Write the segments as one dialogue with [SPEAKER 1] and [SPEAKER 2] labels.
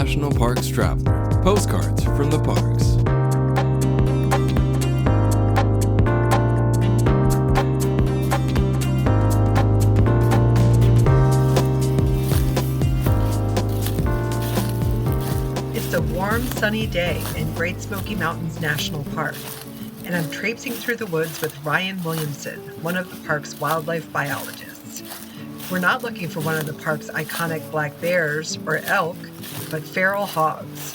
[SPEAKER 1] National Parks Traveler. Postcards from the parks.
[SPEAKER 2] It's a warm, sunny day in Great Smoky Mountains National Park, and I'm traipsing through the woods with Ryan Williamson, one of the park's wildlife biologists. We're not looking for one of the park's iconic black bears or elk, but feral hogs.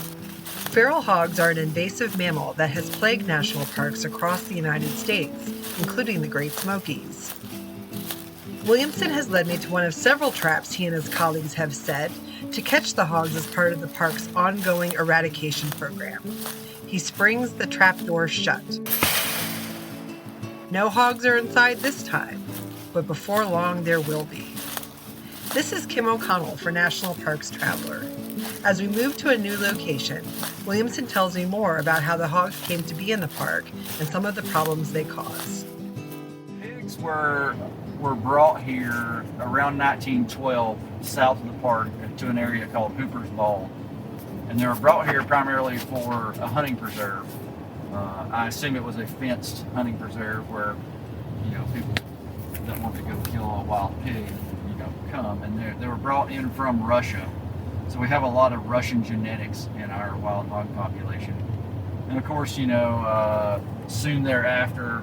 [SPEAKER 2] Feral hogs are an invasive mammal that has plagued national parks across the United States, including the Great Smokies. Williamson has led me to one of several traps he and his colleagues have set to catch the hogs as part of the park's ongoing eradication program. He springs the trap door shut. No hogs are inside this time, but before long there will be. This is Kim O'Connell for National Parks Traveler. As we move to a new location, Williamson tells me more about how the hogs came to be in the park and some of the problems they cause.
[SPEAKER 3] Pigs were brought here around 1912 south of the park to an area called Hooper's Ball. And they were brought here primarily for a hunting preserve. I assume it was a fenced hunting preserve where, people that want to go kill a wild pig, come. And they were brought in from Russia. So we have a lot of Russian genetics in our wild hog population. And of course, soon thereafter,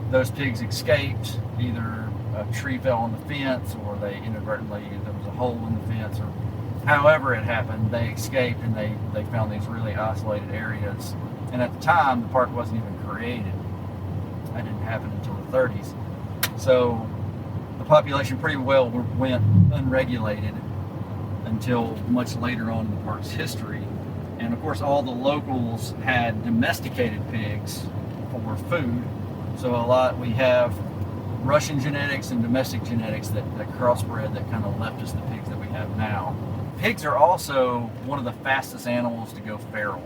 [SPEAKER 3] those pigs escaped. Either a tree fell on the fence or they inadvertently, there was a hole in the fence, or however it happened, they escaped and they found these really isolated areas. And at the time, the park wasn't even created. That didn't happen until the 30s. So the population pretty well went unregulated until much later on in the park's history. And of course, all the locals had domesticated pigs for food. So we have Russian genetics and domestic genetics that crossbred that kind of left us the pigs that we have now. Pigs are also one of the fastest animals to go feral.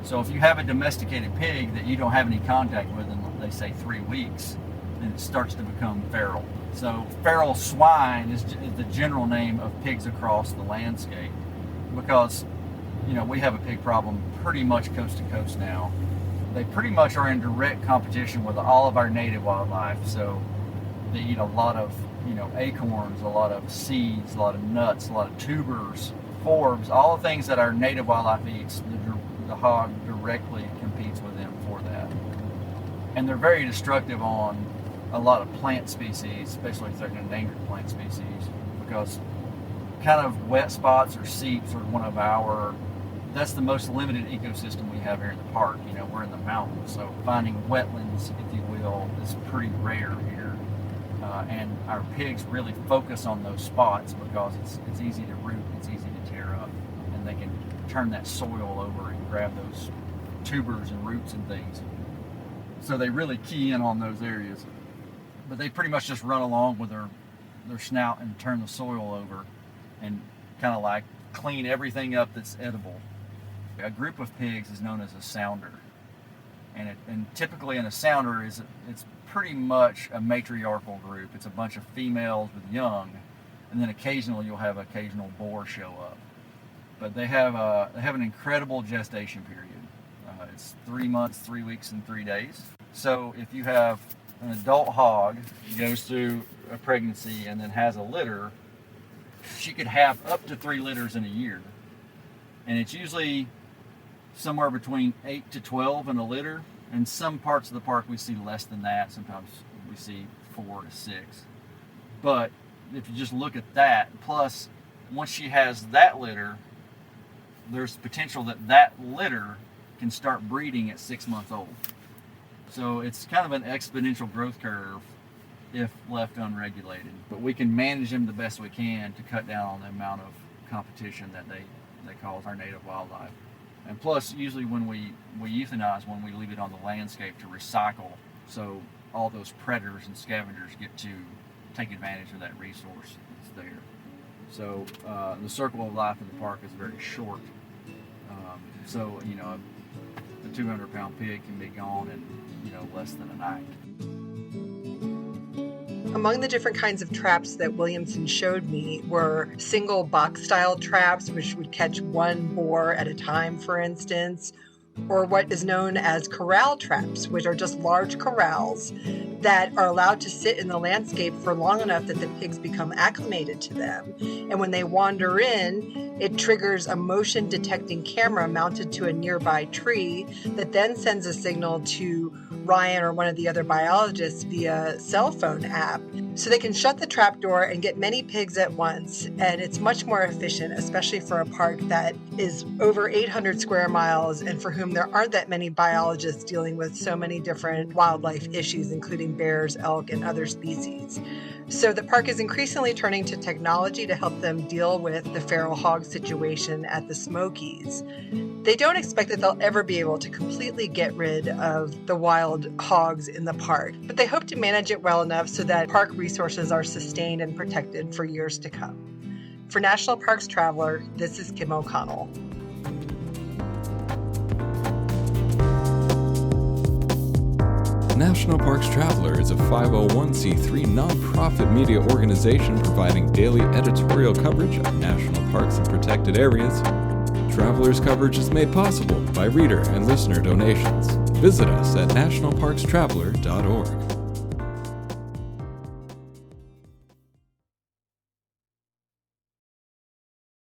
[SPEAKER 3] So if you have a domesticated pig that you don't have any contact with in, they say, 3 weeks, then it starts to become feral. So feral swine is the general name of pigs across the landscape, because we have a pig problem pretty much coast to coast now. They pretty much are in direct competition with all of our native wildlife. So they eat a lot of acorns, a lot of seeds, a lot of nuts, a lot of tubers, forbs, all the things that our native wildlife eats. The hog directly competes with them for that. And they're very destructive on a lot of plant species, especially certain endangered plant species, because kind of wet spots or seeps are that's the most limited ecosystem we have here in the park. We're in the mountains, so finding wetlands, if you will, is pretty rare here. And our pigs really focus on those spots because it's easy to root, it's easy to tear up, and they can turn that soil over and grab those tubers and roots and things. So they really key in on those areas. But they pretty much just run along with their snout and turn the soil over and kind of like clean everything up that's edible. A group of pigs is known as a sounder. And typically in a sounder it's pretty much a matriarchal group. It's a bunch of females with young, and then occasionally you'll have occasional boar show up. But they have an incredible gestation period. It's 3 months, 3 weeks, and 3 days. So if you have an adult hog goes through a pregnancy and then has a litter, she could have up to 3 litters in a year. And it's usually somewhere between 8 to 12 in a litter. In some parts of the park we see less than that. Sometimes we see 4 to 6. But if you just look at that, plus once she has that litter, there's potential that litter can start breeding at 6 months old. So it's kind of an exponential growth curve if left unregulated. But we can manage them the best we can to cut down on the amount of competition that they cause our native wildlife. And plus, usually when we euthanize one, we leave it on the landscape to recycle, so all those predators and scavengers get to take advantage of that resource that's there. So the circle of life in the park is very short. So the 200-pound pig can be gone in less than a night.
[SPEAKER 2] Among the different kinds of traps that Williamson showed me were single box-style traps, which would catch one boar at a time, for instance, or what is known as corral traps, which are just large corrals that are allowed to sit in the landscape for long enough that the pigs become acclimated to them. And when they wander in, it triggers a motion detecting camera mounted to a nearby tree that then sends a signal to Ryan or one of the other biologists via cell phone app, so they can shut the trap door and get many pigs at once. And it's much more efficient, especially for a park that is over 800 square miles and for whom there aren't that many biologists dealing with so many different wildlife issues, including bears, elk, and other species. So the park is increasingly turning to technology to help them deal with the feral hog situation at the Smokies. They don't expect that they'll ever be able to completely get rid of the wild hogs in the park, but they hope to manage it well enough so that park resources are sustained and protected for years to come. For National Parks Traveler, this is Kim O'Connell.
[SPEAKER 1] National Parks Traveler is a 501c3 nonprofit media organization providing daily editorial coverage of national parks and protected areas. Traveler's coverage is made possible by reader and listener donations. Visit us at nationalparkstraveler.org.